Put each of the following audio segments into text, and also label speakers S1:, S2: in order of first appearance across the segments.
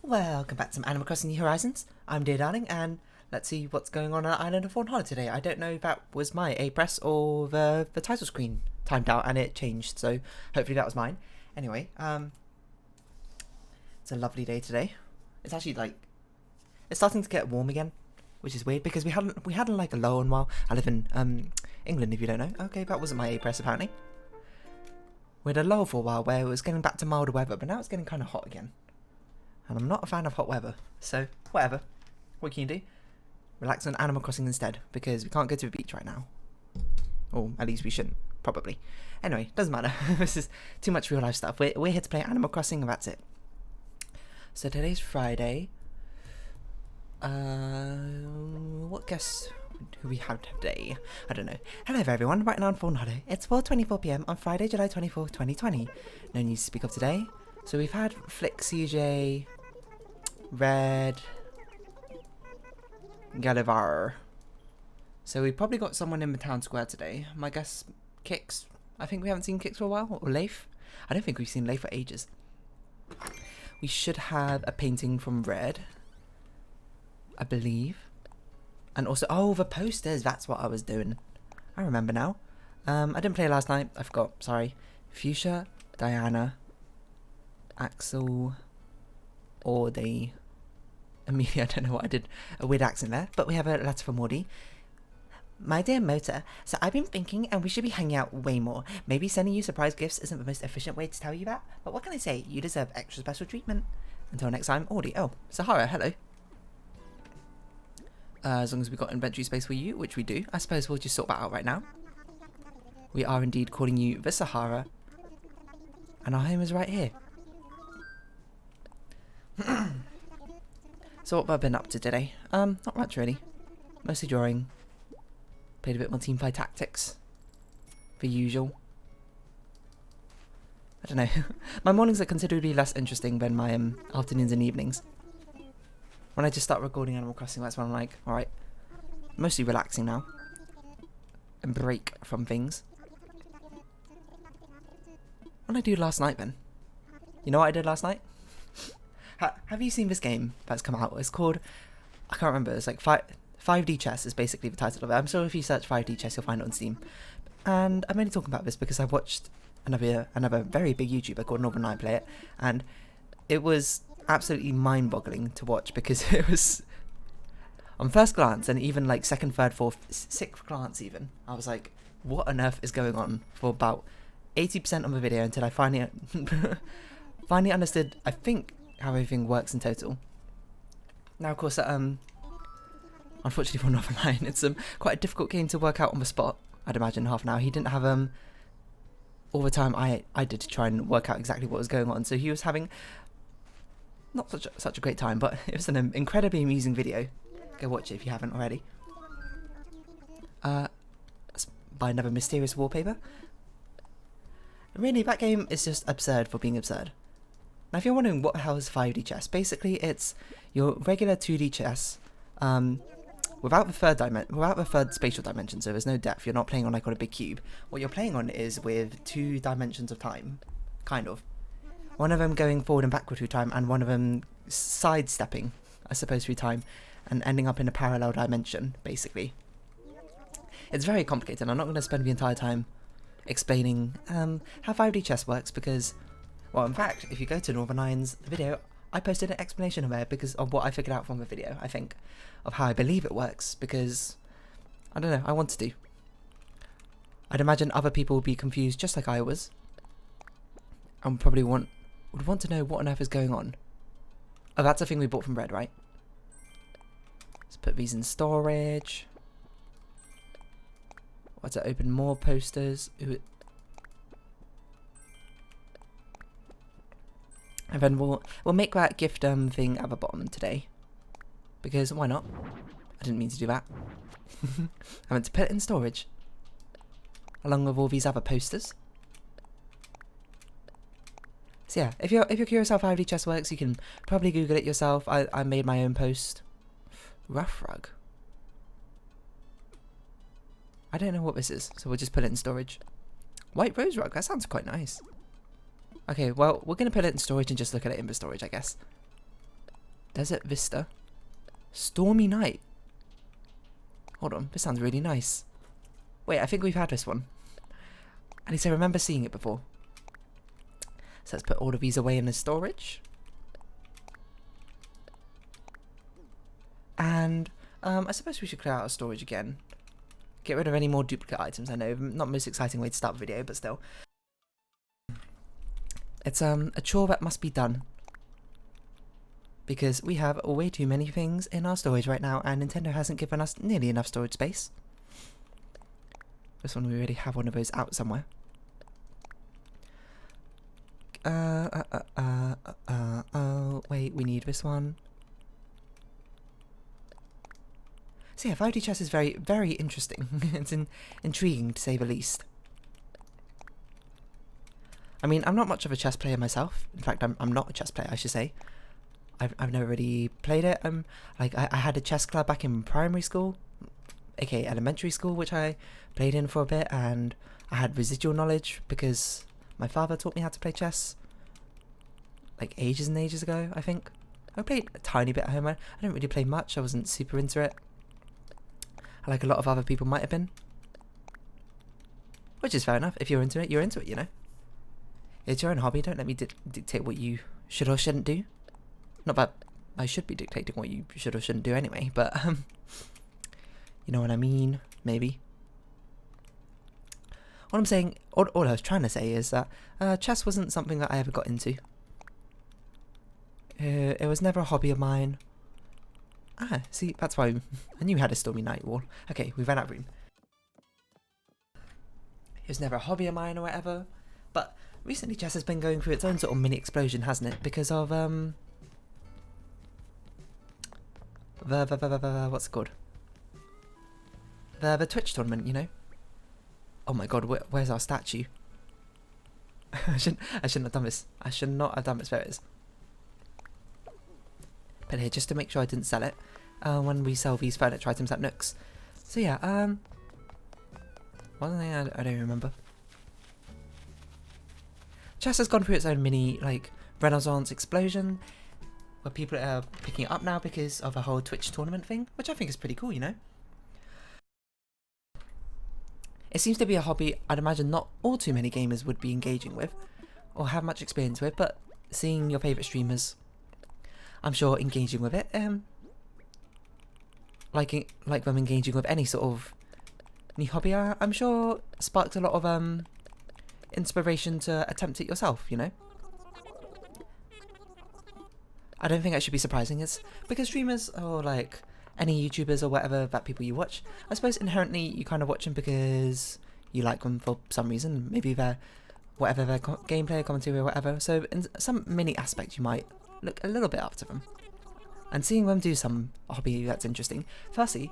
S1: Welcome back to some Animal Crossing New Horizons. I'm Dear Darling, and let's see what's going on the island of Fawnhollow today. I don't know if that was my A-press or the title screen timed out and it changed, so hopefully that was mine. Anyway, it's a lovely day today. It's actually it's starting to get warm again, which is weird because we hadn't like a low in a while. I live in England, if you don't know. Okay, that wasn't my A-press apparently. We had a lull for a while where it was getting back to milder weather, but now it's getting kind of hot again. And I'm not a fan of hot weather, so whatever. What can you do? Relax on Animal Crossing instead, because we can't go to the beach right now. Or at least we shouldn't, probably. Anyway, doesn't matter. This is too much real life stuff. We're here to play Animal Crossing and that's it. So today's Friday. What guess who we have today? I don't know. Hello everyone, right now on Fawnhollow. It's 4:24 PM on Friday, July 24th, 2020. No news to speak of today. So we've had Flick, CJ, Red, Gulliver. So we probably got someone in the town square today. My guess, Kix. I think we haven't seen Kix for a while. Or Leif. I don't think we've seen Leif for ages. We should have a painting from Red, I believe. And also, oh, the posters. That's what I was doing. I remember now. I didn't play last night. I forgot. Sorry. Fuchsia, Diana, Axel, Audie, Amelia. I don't know what I did. A weird accent there. But we have a letter from Audie. My dear Motor, so I've been thinking and we should be hanging out way more. Maybe sending you surprise gifts isn't the most efficient way to tell you that. But what can I say? You deserve extra special treatment. Until next time, Audie. Oh, Sahara, hello. As long as we've got inventory space for you, which we do, I suppose we'll just sort that out right now. We are indeed calling you the Sahara. And our home is right here. So what have I been up to today? Not much really. Mostly drawing. Played a bit more teamfight tactics. The usual. I don't know. My mornings are considerably less interesting than my afternoons and evenings. When I just start recording Animal Crossing, that's when I'm like, alright. Mostly relaxing now. And break from things. What did I do last night then? You know what I did last night? Have you seen this game that's come out? It's called, I can't remember, it's like 5D Chess is basically the title of it. I'm sure if you search 5D Chess you'll find it on Steam. And I'm only talking about this because I watched another very big YouTuber called Northern Lion play it. And it was absolutely mind-boggling to watch because it was, on first glance and even like second, third, fourth, sixth glance even, I was like, what on earth is going on for about 80% of the video until I finally understood, I think, how everything works in total. Now, of course, unfortunately for Northern Lion, it's quite a difficult game to work out on the spot. I'd imagine half an hour. He didn't have all the time I did to try and work out exactly what was going on. So he was having not such a great time, but it was an incredibly amusing video. Go watch it if you haven't already. Let's buy another mysterious wallpaper. Really, that game is just absurd for being absurd. Now, if you're wondering what the hell is 5D chess, basically it's your regular 2D chess, without the third spatial dimension. So there's no depth. You're not playing on a big cube. What you're playing on is with 2 dimensions of time, kind of. One of them going forward and backward through time, and one of them sidestepping, I suppose, through time, and ending up in a parallel dimension, basically. It's very complicated. I'm not going to spend the entire time explaining how 5D chess works because, well, in fact, if you go to Northern Lion's video, I posted an explanation of it because of what I figured out from the video, I think, of how I believe it works, because, I don't know, I wanted to. I'd imagine other people would be confused just like I was, and probably would want to know what on earth is going on. Oh, that's a thing we bought from Red, right? Let's put these in storage. What's it? Open more posters. Ooh. And then we'll make that gift thing at the bottom today. Because why not? I didn't mean to do that. I meant to put it in storage. Along with all these other posters. So yeah, if you're curious how 5D chess works, you can probably Google it yourself. I made my own post. Rough rug. I don't know what this is, so we'll just put it in storage. White rose rug, that sounds quite nice. Okay, well, we're going to put it in storage and just look at it in the storage, I guess. Desert Vista. Stormy Night. Hold on, this sounds really nice. Wait, I think we've had this one. At least I remember seeing it before. So let's put all of these away in the storage. And I suppose we should clear out our storage again. Get rid of any more duplicate items. I know, not the most exciting way to start a video, but still. It's a chore that must be done. Because we have way too many things in our storage right now, and Nintendo hasn't given us nearly enough storage space. This one, we already have one of those out somewhere. Oh, wait, we need this one. So yeah, 5D chess is very, very interesting. It's intriguing, to say the least. I mean, I'm not much of a chess player myself. In fact, I'm not a chess player, I should say. I've never really played it. Like I had a chess club back in primary school, aka elementary school, which I played in for a bit, and I had residual knowledge because my father taught me how to play chess. Like ages and ages ago, I think. I played a tiny bit at home. I didn't really play much. I wasn't super into it. Like a lot of other people might have been. Which is fair enough. If you're into it, you know. It's your own hobby. Don't let me dictate what you should or shouldn't do. Not that I should be dictating what you should or shouldn't do anyway, but you know what I mean, maybe. What I'm saying, all I was trying to say is that chess wasn't something that I ever got into. It was never a hobby of mine. Ah, see, that's why I knew we had a Stormy Night wall. Okay, we ran out of room. It was never a hobby of mine or whatever, but recently chess has been going through its own sort of mini explosion, hasn't it? Because of what's it called? The Twitch tournament, you know. Oh my god, where's our statue? I shouldn't have done this. I should not have done this. There it is. But here, just to make sure I didn't sell it when we sell these furniture items at Nooks. So yeah, one thing I don't remember. Chess has gone through its own mini, like, renaissance explosion, where people are picking it up now because of a whole Twitch tournament thing, which I think is pretty cool, you know. It seems to be a hobby I'd imagine not all too many gamers would be engaging with, or have much experience with, but seeing your favourite streamers, I'm sure engaging with it, like them engaging with any sort of new hobby, I'm sure sparked a lot of inspiration to attempt it yourself, you know. I don't think that should be surprising. It's because streamers, or like any YouTubers or whatever that people you watch, I suppose inherently you kind of watch them because you like them for some reason. Maybe they're whatever their gameplay, commentary, or whatever. So in some mini aspect, you might look a little bit up to them. And seeing them do some hobby that's interesting, firstly,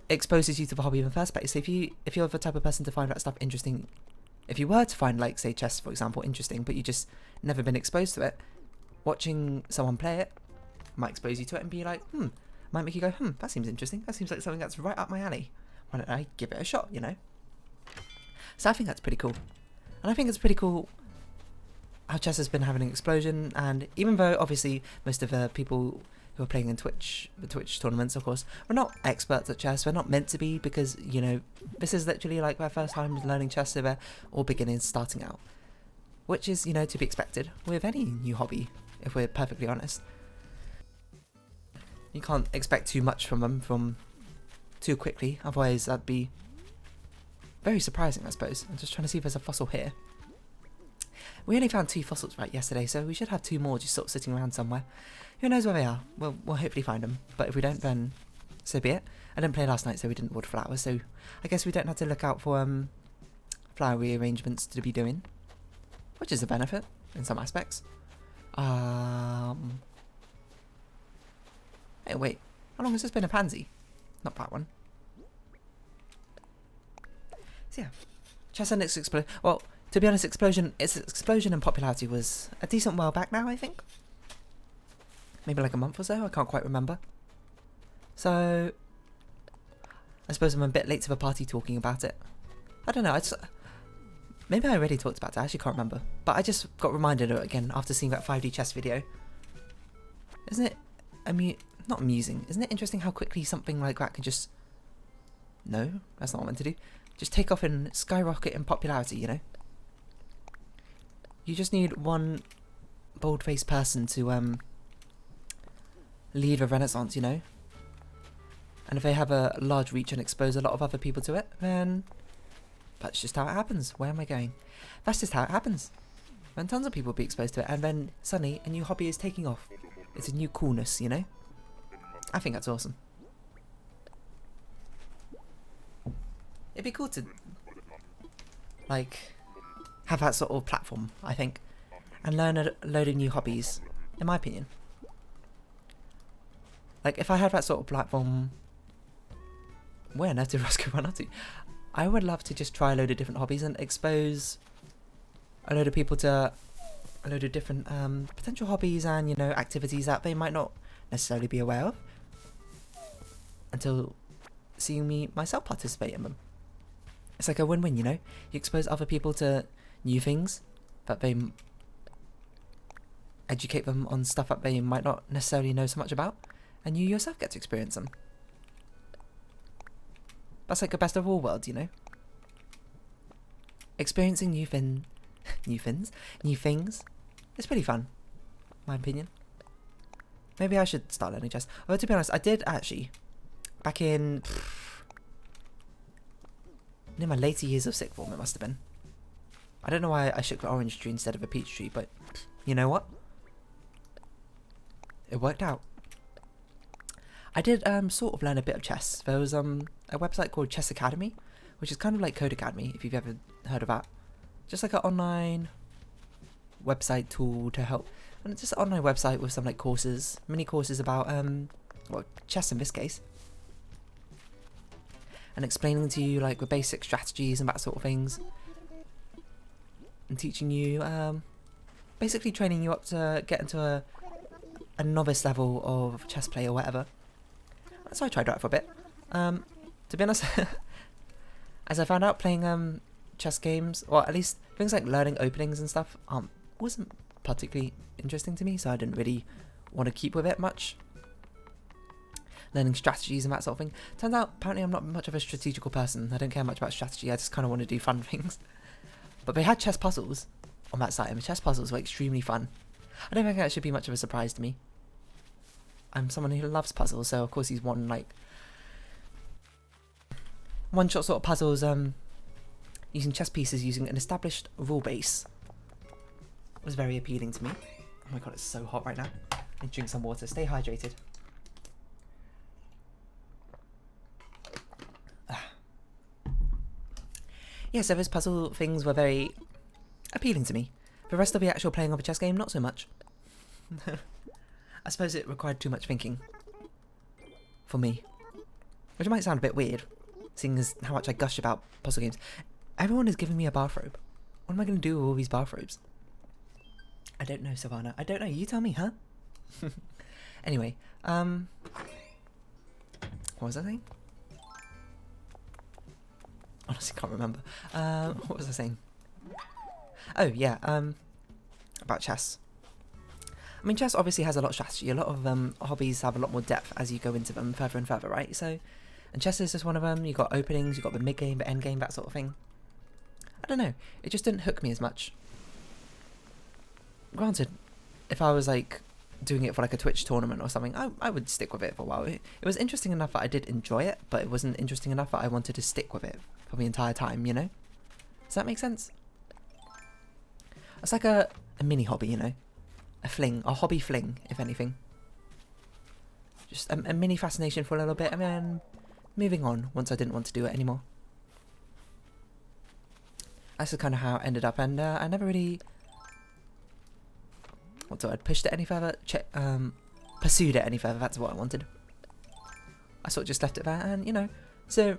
S1: exposes you to the hobby in the first place. So if you're the type of person to find that stuff interesting, if you were to find, like, say, chess, for example, interesting, but you just never been exposed to it, watching someone play it might expose you to it and be like, might make you go, that seems interesting. That seems like something that's right up my alley. Why don't I give it a shot, you know? So I think that's pretty cool. And I think it's pretty cool how chess has been having an explosion, and even though obviously most of the people who are playing in the Twitch tournaments, of course, we're not experts at chess. We're not meant to be, because, you know, this is literally like their first time learning chess, so they're all beginners starting out. Which is, you know, to be expected with any new hobby, if we're perfectly honest. You can't expect too much from them from too quickly, otherwise that'd be very surprising, I suppose. I'm just trying to see if there's a fossil here. We only found 2 fossils right yesterday, so we should have 2 more just sort of sitting around somewhere. Who knows where they are? We'll hopefully find them, but if we don't, then so be it. I didn't play last night, so we didn't water flowers, so I guess we don't have to look out for flower rearrangements to be doing, which is a benefit in some aspects. Hey, wait, how long has this been a pansy? Not that one. So yeah, chess and its explosion. Well, to be honest, its explosion in popularity was a decent while back now, I think. Maybe like a month or so, I can't quite remember. So, I suppose I'm a bit late to the party talking about it. I don't know, maybe I already talked about it, I actually can't remember. But I just got reminded of it again after seeing that 5D chess video. Isn't it not amusing. Isn't it interesting how quickly something like that can just... No, that's not what I meant to do. Just take off and skyrocket in popularity, you know? You just need one bold-faced person to lead a renaissance, you know? And if they have a large reach and expose a lot of other people to it, then that's just how it happens. Where am I going? That's just how it happens. When tons of people be exposed to it, and then suddenly a new hobby is taking off. It's a new coolness, you know? I think that's awesome. It'd be cool to, like, have that sort of platform, I think, and learn a load of new hobbies, in my opinion. Like, if I had that sort of platform, where on earth did Roscoe run up to? I would love to just try a load of different hobbies and expose a load of people to a load of different potential hobbies and, you know, activities that they might not necessarily be aware of until seeing me myself participate in them. It's like a win-win, you know? You expose other people to new things that they educate them on stuff that they might not necessarily know so much about, and you yourself get to experience them. That's like the best of all worlds, you know? Experiencing new things. It's pretty fun, my opinion. Maybe I should start learning chess. Although, to be honest, I did actually, back in near my later years of sixth form, it must have been. I don't know why I shook the orange tree instead of a peach tree, but you know what? It worked out. I did sort of learn a bit of chess. There was a website called Chess Academy, which is kind of like Code Academy, if you've ever heard of that. Just like an online website tool to help. And it's just an online website with some like courses, mini courses about well, chess in this case. And explaining to you like the basic strategies and that sort of things. And teaching you, basically training you up to get into a novice level of chess play or whatever. So I tried that for a bit. To be honest, as I found out, playing chess games, or at least things like learning openings and stuff, wasn't particularly interesting to me, so I didn't really want to keep with it much. Learning strategies and that sort of thing. Turns out, apparently I'm not much of a strategical person. I don't care much about strategy, I just kind of want to do fun things. But they had chess puzzles on that site, and the chess puzzles were extremely fun. I don't think that should be much of a surprise to me. I'm someone who loves puzzles, so of course these one-shot sort of puzzles, using chess pieces using an established rule base was very appealing to me. Oh my god, it's so hot right now. I need to drink some water. Stay hydrated. Yeah, so those puzzle things were very appealing to me. The rest of the actual playing of a chess game, not so much. I suppose it required too much thinking. For me. Which might sound a bit weird, seeing as how much I gush about puzzle games. Everyone is giving me a bathrobe. What am I going to do with all these bathrobes? I don't know, Savannah. I don't know. You tell me, huh? Anyway, what was I saying? Honestly, can't remember. What was I saying? Oh, yeah, about chess. I mean, chess obviously has a lot of strategy. A lot of hobbies have a lot more depth as you go into them further and further, right? So, and chess is just one of them. You've got openings, you've got the mid-game, the end-game, that sort of thing. I don't know. It just didn't hook me as much. Granted, if I was, like, doing it for, like, a Twitch tournament or something, I would stick with it for a while. It was interesting enough that I did enjoy it, but it wasn't interesting enough that I wanted to stick with it for the entire time, you know? Does that make sense? It's like a mini hobby, you know? A hobby fling, if anything. Just a mini fascination for a little bit, and then moving on once I didn't want to do it anymore. That's kind of how it ended up, and I never really... What's the word? Pushed it any further? Pursued it any further, that's what I wanted. I sort of just left it there, and, you know, so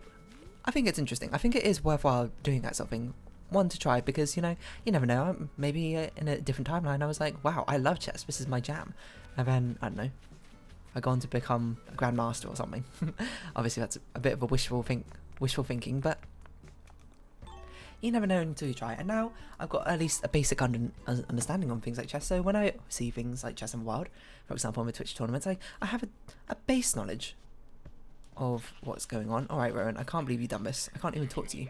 S1: I think it's interesting. I think it is worthwhile doing that sort of thing. One, to try, because, you know, you never know, maybe in a different timeline I was like, wow, I love chess, this is my jam. And then, I don't know, I go on to become a grandmaster or something. Obviously that's a bit of a wishful thinking, but You never know until you try. And now I've got at least a basic understanding on things like chess. So when I see things like Chess and Wild, for example, on the Twitch tournaments, I have a base knowledge of what's going on. Alright, Rowan, I can't believe you've done this. I can't even talk to you.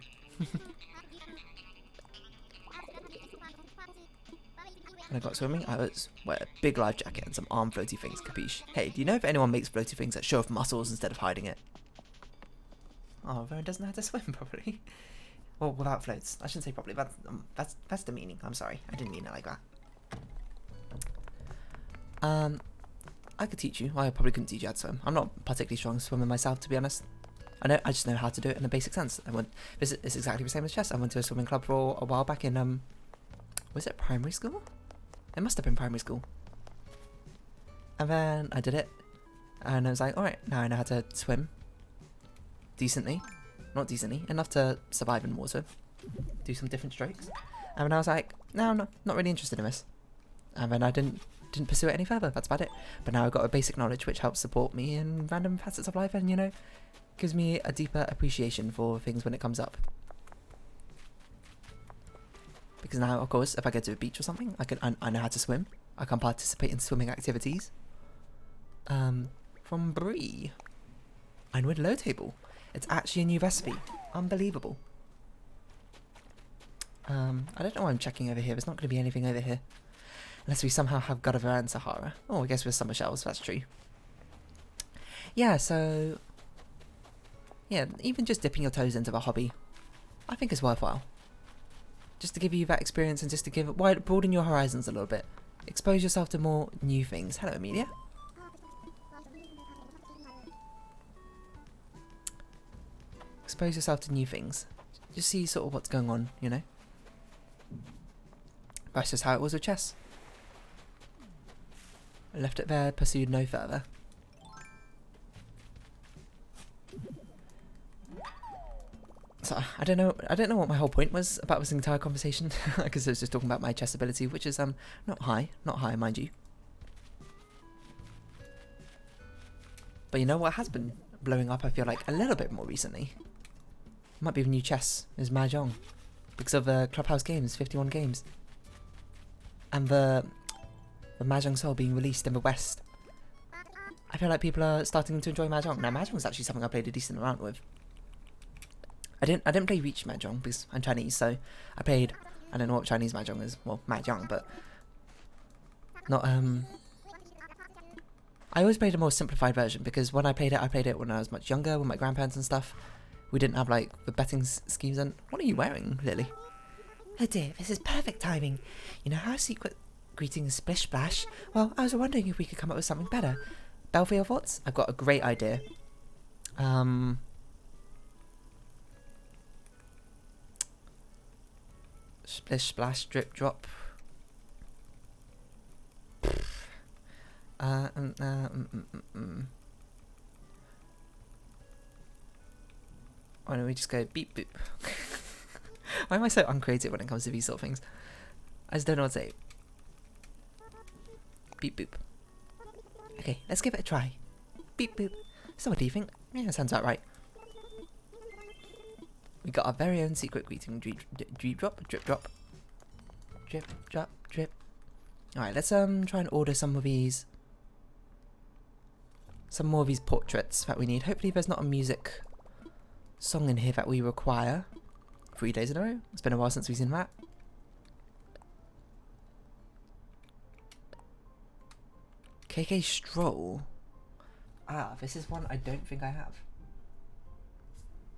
S1: When I got swimming, I was wear a big life jacket and some arm floaty things, capiche? Hey, do you know if anyone makes floaty things that show off muscles instead of hiding it? Oh, Rowan doesn't know how to swim properly. Well, without floats. I shouldn't say properly, that's demeaning. I'm sorry, I didn't mean it like that. I could teach you. Well, I probably couldn't teach you how to swim. I'm not particularly strong swimming myself, to be honest. I just know how to do it in a basic sense. It's exactly the same as chess. I went to a swimming club for a while back in, was it primary school? It must have been primary school. And then I did it, and I was like, alright, now I know how to swim. Decently. Not decently, enough to survive in water. Do some different strokes. And then I was like, no, I'm not really interested in this. And then I didn't pursue it any further. That's about it. But now I've got a basic knowledge which helps support me in random facets of life, and, you know, gives me a deeper appreciation for things when it comes up. Because now, of course, if I go to a beach or something, I know how to swim. I can participate in swimming activities. From Brie. Ironwood low table. It's actually a new recipe. Unbelievable. I don't know why I'm checking over here. There's not going to be anything over here. Unless we somehow have Godiva and Sahara. Oh, I guess with summer shells. That's true. Yeah, so... yeah, even just dipping your toes into the hobby, I think is worthwhile. Just to give you that experience and just to broaden your horizons a little bit. Expose yourself to more new things. Hello, Amelia. Expose yourself to new things. Just see sort of what's going on, you know? That's just how it was with chess. I left it there, pursued no further. So I don't know what my whole point was about this entire conversation, because I was just talking about my chess ability, which is not high, mind you. But you know what has been blowing up, I feel like, a little bit more recently? Might be the new chess, is Mahjong. Because of the Clubhouse games, 51 games. And the Mahjong Soul being released in the West. I feel like people are starting to enjoy Mahjong. Now, Mahjong is actually something I played a decent amount with. I didn't play Reach Mahjong because I'm Chinese, so I played, I don't know what Chinese Mahjong is, well, Mahjong, but not, I always played a more simplified version, because when I played it when I was much younger, with my grandparents and stuff. We didn't have, like, the betting schemes. And what are you wearing, Lily? Oh dear, this is perfect timing. You know how secret greeting is splish splash? Well, I was wondering if we could come up with something better. Belfield thoughts? I've got a great idea. Splish splash drip drop. Why don't we just go beep boop? Why am I so uncreative when it comes to these sort of things? I just don't know what to say. Beep boop. Okay, let's give it a try. Beep boop. So what do you think? Yeah, that sounds about right. We got our very own secret greeting. Drip drop, drip drop. Drip drop, drip. Alright, let's try and order some more of these portraits that we need. Hopefully there's not a music song in here that we require. 3 days in a row. It's been a while since we've seen that. KK Stroll. Ah, this is one I don't think I have.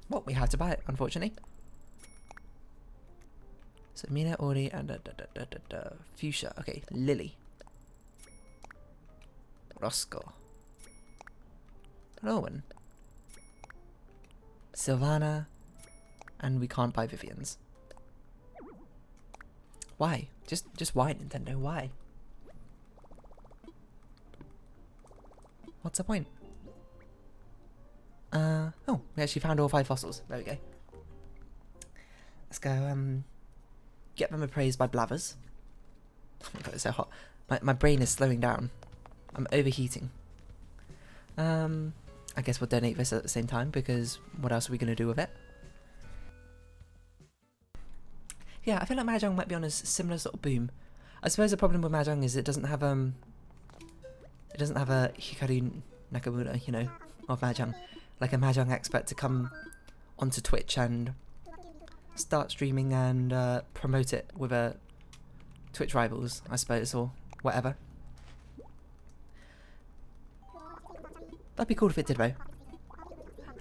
S1: Well, we have to buy it, unfortunately. So Mina, Audi, and Fuchsia. Okay, Lily. Roscoe. Rowan. Sylvana. And we can't buy Vivian's. Why? Just why, Nintendo? Why? What's the point? Oh, we actually found all 5 fossils. There we go. Let's go, get them appraised by Blathers. Oh my god, it's so hot. My brain is slowing down. I'm overheating. I guess we'll donate this at the same time, because what else are we going to do with it? Yeah, I feel like Mahjong might be on a similar sort of boom. I suppose the problem with Mahjong is it doesn't have a Hikaru Nakamura, you know, of Mahjong, like a Mahjong expert to come onto Twitch and start streaming and promote it with a Twitch rivals, I suppose, or whatever. That'd be cool if it did, though.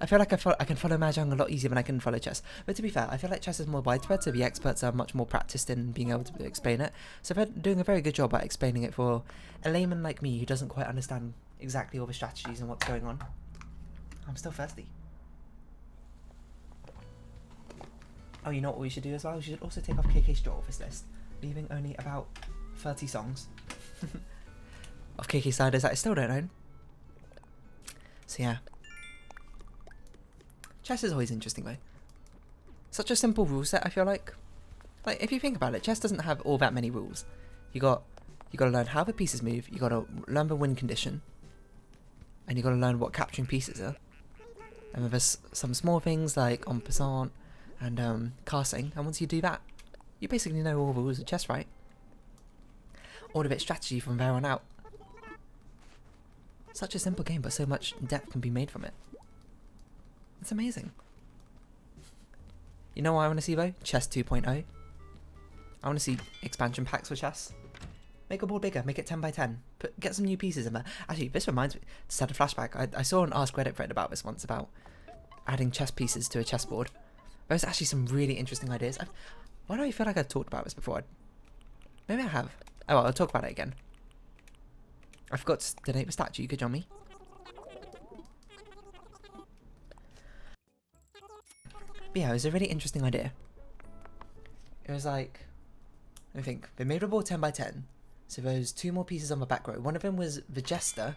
S1: I feel like I can follow Mahjong a lot easier than I can follow chess. But to be fair, I feel like chess is more widespread, so the experts are much more practiced in being able to explain it. So they're doing a very good job at explaining it for a layman like me who doesn't quite understand exactly all the strategies and what's going on. I'm still thirsty. Oh, you know what we should do as well? We should also take off KK's draw off this list, leaving only about 30 songs of KK sliders that I still don't own. So yeah. Chess is always interesting though. Such a simple rule set, I feel like. Like, if you think about it, chess doesn't have all that many rules. You gotta learn how the pieces move, you gotta learn the win condition, and you gotta learn what capturing pieces are. And then there's some small things like en passant and casting, and once you do that, you basically know all the rules of chess, right? All of its strategy from there on out. Such a simple game, but so much depth can be made from it. It's amazing. You know what I want to see though? Chess 2.0. I want to see expansion packs for chess. Make a board bigger, make it 10 by 10. Get some new pieces in there. Actually, this reminds me, just had a flashback. I saw an Ask Reddit thread about this once, about adding chess pieces to a chessboard. There's actually some really interesting ideas. Why do I feel like I've talked about this before? Maybe I have. Oh well, I'll talk about it again. I forgot to donate the statue, good job me. But yeah, it was a really interesting idea. It was like, I think, they made a board 10 by 10. So there was 2 more pieces on the back row. One of them was the Jester,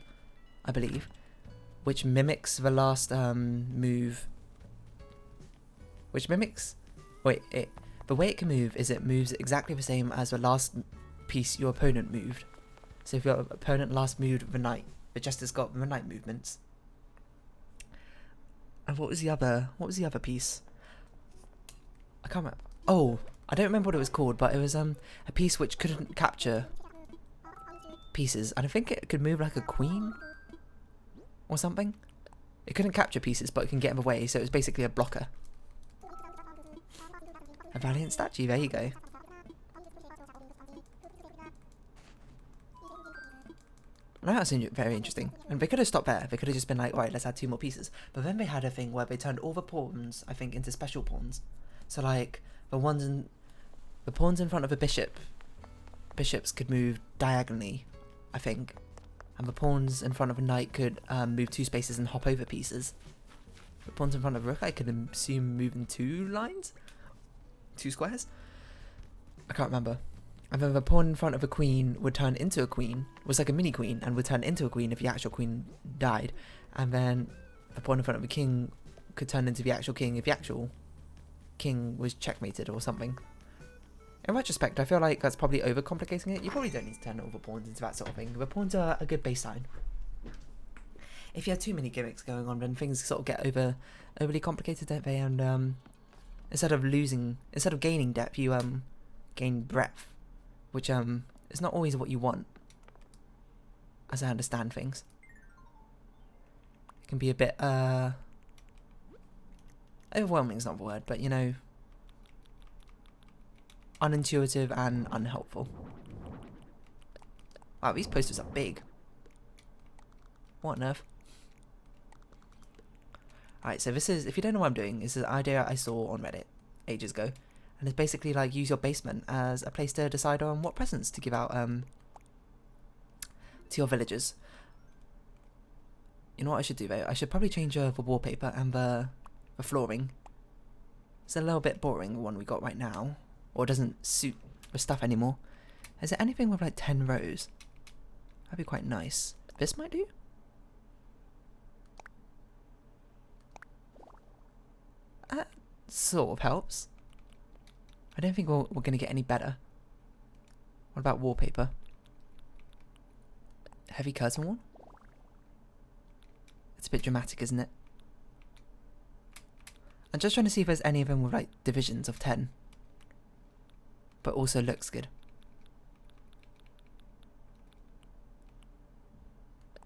S1: I believe, which mimics the last move. Which mimics... Wait, the way it can move is it moves exactly the same as the last piece your opponent moved. So if your opponent last moved the knight, the Jester's got the knight movements. And what was the other piece? I can't remember. Oh, I don't remember what it was called, but it was a piece which couldn't capture pieces, and I think it could move like a queen or something. It couldn't capture pieces, but it can get in the way, so it was basically a blocker. A Valiant statue, there you go. That's very interesting. And they could have stopped there. They could have just been like, alright, let's add 2 more pieces. But then they had a thing where they turned all the pawns, I think, into special pawns. So like, the pawns in front of a bishops could move diagonally, I think. And the pawns in front of a knight could move 2 spaces and hop over pieces. The pawns in front of a rook, I could assume, move in 2 lines? 2 squares? I can't remember. And then the pawn in front of a queen would turn into a queen, was like a mini queen, and would turn into a queen if the actual queen died. And then the pawn in front of a king could turn into the actual king if the actual king was checkmated or something. In retrospect, I feel like that's probably overcomplicating it. You probably don't need to turn all the pawns into that sort of thing. The pawns are a good baseline. If you have too many gimmicks going on, then things sort of get overly complicated, don't they? And instead of gaining depth, you gain breadth, which is not always what you want, as I understand things. It can be a bit overwhelming is not the word, but you know, unintuitive and unhelpful. Wow, these posters are big. What on earth? Alright, so this is, if you don't know what I'm doing, this is an idea I saw on Reddit ages ago. And it's basically like, use your basement as a place to decide on what presents to give out to your villagers. You know what I should do though? I should probably change the wallpaper and the flooring. It's a little bit boring, the one we got right now. Or doesn't suit the stuff anymore. Is there anything with like 10 rows? That'd be quite nice. This might do? That sort of helps. I don't think we're going to get any better. What about wallpaper? Heavy curtain wall? It's a bit dramatic, isn't it? I'm just trying to see if there's any of them with like divisions of 10. but also looks good.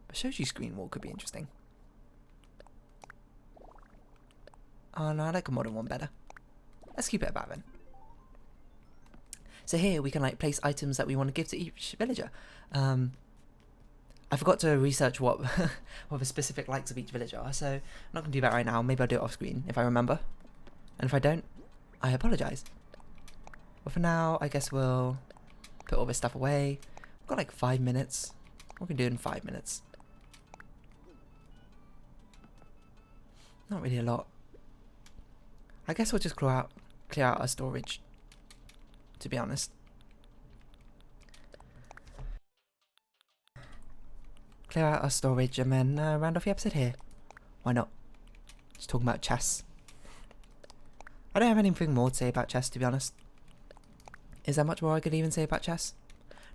S1: A Shoji screen wall could be interesting. Oh no, I like a modern one better. Let's keep it about then. So here we can like place items that we want to give to each villager. I forgot to research what what the specific likes of each villager are, so I'm not going to do that right now. Maybe I'll do it off screen if I remember. And if I don't, I apologise. But for now, I guess we'll put all this stuff away. We've got like 5 minutes. What can we do in 5 minutes? Not really a lot. I guess we'll just clear out our storage, to be honest. Clear out our storage and then round off the episode here. Why not? Just talking about chests. I don't have anything more to say about chests, to be honest. Is there much more I could even say about chests?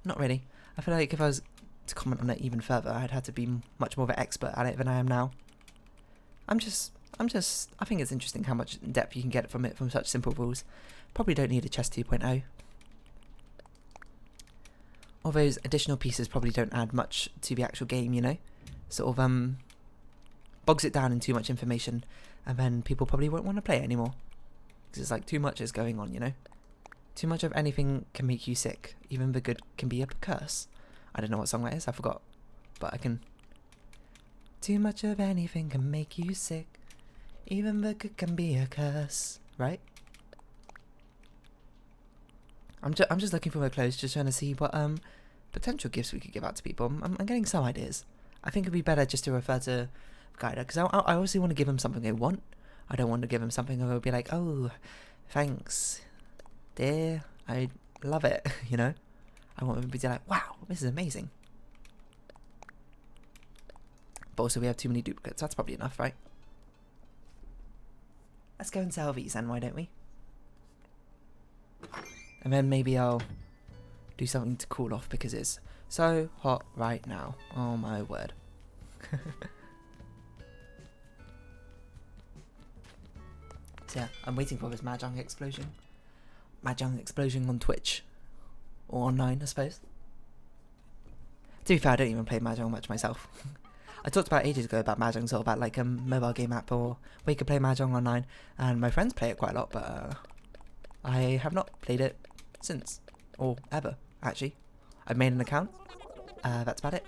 S1: Not really. I feel like if I was to comment on it even further, I'd have to be much more of an expert at it than I am now. I think it's interesting how much depth you can get from it from such simple rules. Probably don't need a chest 2.0. All those additional pieces probably don't add much to the actual game, you know? Sort of, bogs it down in too much information, and then people probably won't want to play it anymore. Because it's like too much is going on, you know? Too much of anything can make you sick. Even the good can be a curse. I don't know what song that is, I forgot. But I can... Too much of anything can make you sick. Even the good can be a curse. Right? I'm just looking for my clothes, just trying to see what potential gifts we could give out to people. I'm getting some ideas. I think it'd be better just to refer to Guide, because I obviously want to give them something they want. I don't want to give them something that will be like, oh, thanks, dear, I love it, you know? I want them to be like, wow, this is amazing. But also we have too many duplicates, that's probably enough, right? Let's go and sell these then, why don't we? And then maybe I'll do something to cool off because it's so hot right now. Oh my word. So yeah, I'm waiting for this Mahjong explosion. Mahjong explosion on Twitch. Or online, I suppose. To be fair, I don't even play Mahjong much myself. I talked about ages ago about Mahjong, sort of about like a mobile game app or where you could play Mahjong online. And my friends play it quite a lot, but I have not played it since. Or ever, actually. I've made an account. That's about it.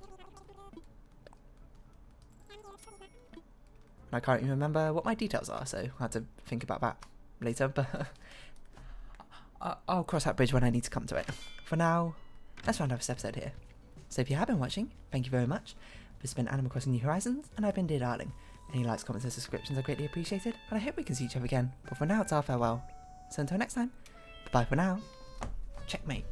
S1: I can't even remember what my details are, so I have to think about that later, but I'll cross that bridge when I need to come to it. For now, let's round off this episode here. So if you have been watching, thank you very much. This has been Animal Crossing New Horizons, and I've been Dear Darling. Any likes, comments, and subscriptions are greatly appreciated, and I hope we can see each other again. But for now, it's our farewell. So until next time, bye-bye for now. Checkmate.